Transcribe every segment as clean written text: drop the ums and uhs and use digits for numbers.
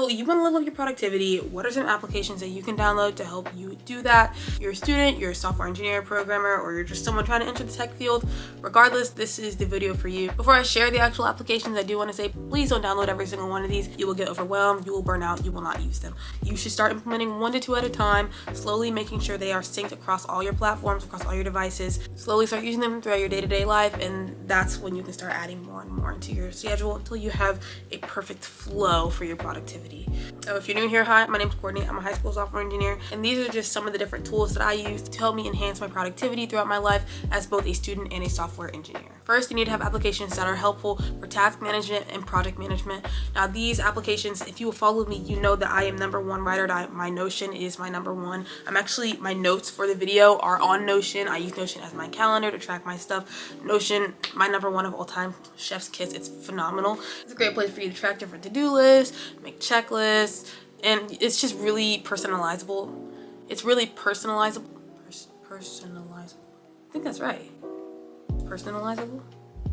So you want to level up your productivity. What are some applications that you can download to help you do that? You're a student, you're a software engineer, programmer, or you're just someone trying to enter the tech field. Regardless, this is the video for you. Before I share the actual applications, I do want to say, please don't download every single one of these. You will get overwhelmed, you will burn out, you will not use them. You should start implementing 1 to 2 at a time, slowly making sure they are synced across all your platforms, across all your devices. Slowly start using them throughout your day-to-day life, and that's when you can start adding more and more into your schedule until you have a perfect flow for your productivity. So if you're new here, hi, my name's Courtney. I'm a high school software engineer, and these are just some of the different tools that I use to help me enhance my productivity throughout my life as both a student and a software engineer. First, you need to have applications that are helpful for task management and project management. Now, these applications, if you will follow me, you know that I am #1 writer. My Notion is my #1. My notes for the video are on Notion. I use Notion as my calendar to track my stuff. Notion, my #1 of all time, chef's kiss. It's phenomenal. It's a great place for you to track different to-do lists, make checklists, and it's just really personalizable. It's really personalizable. Personalizable. I think that's right. Personalizable?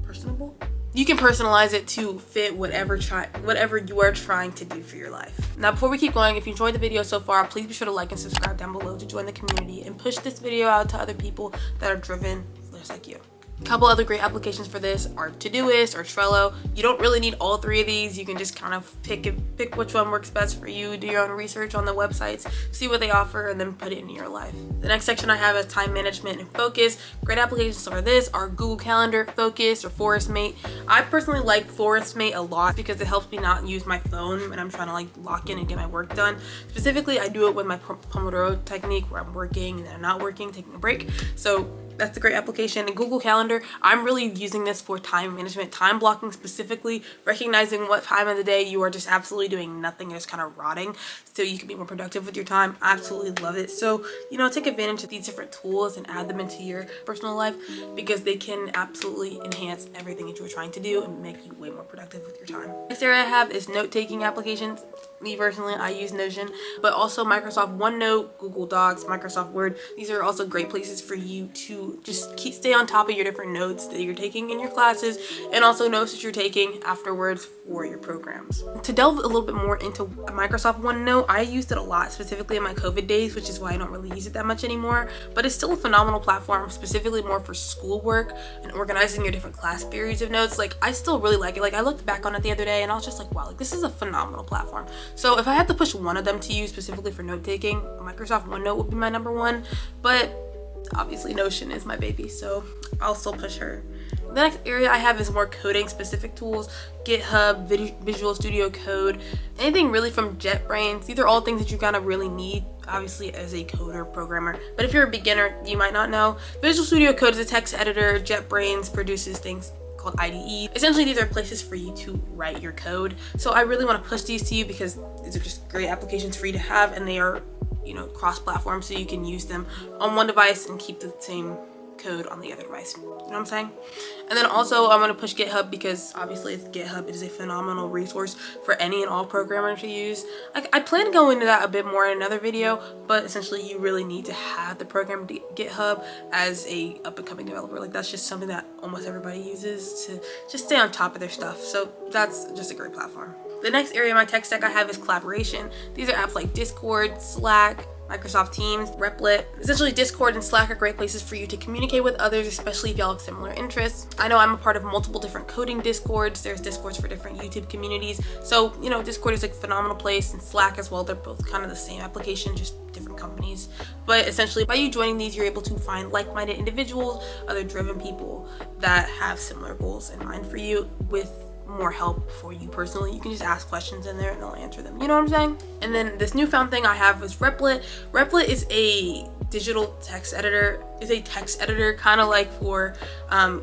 Personable? You can personalize it to fit whatever you are trying to do for your life. Now, before we keep going, if you enjoyed the video so far, please be sure to like and subscribe down below to join the community and push this video out to other people that are driven just like you. A couple other great applications for this are Todoist or Trello. You don't really need all 3 of these. You can just kind of pick which one works best for you, do your own research on the websites, see what they offer, and then put it into your life. The next section I have is time management and focus. Great applications for this are Google Calendar, Focus, or ForestMate. I personally like ForestMate a lot because it helps me not use my phone when I'm trying to like lock in and get my work done. Specifically, I do it with my Pomodoro technique where I'm working and then I'm not working, taking a break. So that's a great application. And Google Calendar, I'm really using this for time management, time blocking specifically, recognizing what time of the day you are just absolutely doing nothing, just kind of rotting, so you can be more productive with your time. I absolutely love it. So, take advantage of these different tools and add them into your personal life because they can absolutely enhance everything that you're trying to do and make you way more productive with your time. Next area I have is note-taking applications. Me personally, I use Notion, but also Microsoft OneNote, Google Docs, Microsoft Word. These are also great places for you to just stay on top of your different notes that you're taking in your classes and also notes that you're taking afterwards for your programs. To delve a little bit more into Microsoft OneNote, I used it a lot, specifically in my COVID days, which is why I don't really use it that much anymore, but it's still a phenomenal platform, specifically more for schoolwork and organizing your different class periods of notes. Like, I still really like it. Like, I looked back on it the other day and I was just like, wow, like this is a phenomenal platform. So if I had to push one of them to use specifically for note-taking, Microsoft OneNote would be my #1, but obviously Notion is my baby, so I'll still push her. The next area I have is more coding specific tools, GitHub, Visual Studio Code, anything really from JetBrains. These are all things that you kind of really need, obviously, as a coder programmer. But if you're a beginner, you might not know. Visual Studio Code is a text editor. JetBrains produces things called IDE. Essentially, these are places for you to write your code. So I really want to push these to you because these are just great applications for you to have, and they are, cross-platform, so you can use them on one device and keep the same code on the other device. You know what I'm saying? And then also I'm going to push GitHub because obviously GitHub is a phenomenal resource for any and all programmers to use. I plan to go into that a bit more in another video, but essentially you really need to have the program GitHub as a up-and-coming developer. Like, that's just something that almost everybody uses to just stay on top of their stuff. So that's just a great platform. The next area of my tech stack I have is collaboration. These are apps like Discord, Slack, Microsoft Teams, Replit. Essentially, Discord and Slack are great places for you to communicate with others, especially if y'all have similar interests. I know I'm a part of multiple different coding Discords. There's Discords for different YouTube communities. So, Discord is a phenomenal place, and Slack as well. They're both kind of the same application, just different companies. But essentially, by you joining these, you're able to find like-minded individuals, other driven people that have similar goals in mind for you with more help for you personally. You can just ask questions in there and they'll answer them. You know what I'm saying? And then this newfound thing I have is Replit. Replit is a digital text editor. It's a text editor kind of like for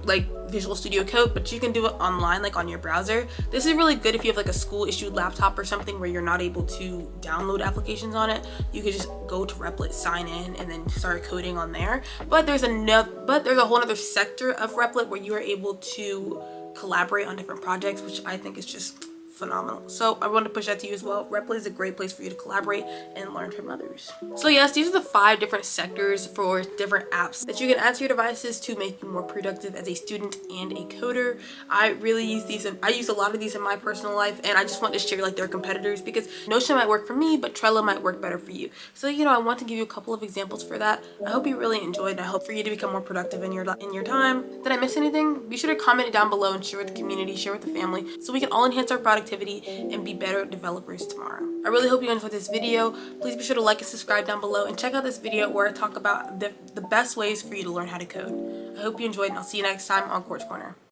like Visual Studio Code, but you can do it online, like on your browser. This is really good if you have like a school issued laptop or something where you're not able to download applications on it. You could just go to Replit, sign in, and then start coding on there. But there's a whole other sector of Replit where you are able to collaborate on different projects, which I think is just phenomenal. So I wanted to push that to you as well. Replit is a great place for you to collaborate and learn from others. So yes, these are the 5 different sectors for different apps that you can add to your devices to make you more productive as a student and a coder. I really use these, and I use a lot of these in my personal life, and I just want to share like their competitors because Notion might work for me, but Trello might work better for you. So I want to give you a couple of examples for that. I hope you really enjoyed, and I hope for you to become more productive in your time. Did I miss anything? Be sure to comment it down below and share with the community, share with the family, so we can all enhance our productivity and be better developers tomorrow. I really hope you enjoyed this video. Please be sure to like and subscribe down below, and check out this video where I talk about the best ways for you to learn how to code. I hope you enjoyed, and I'll see you next time on Course Corner.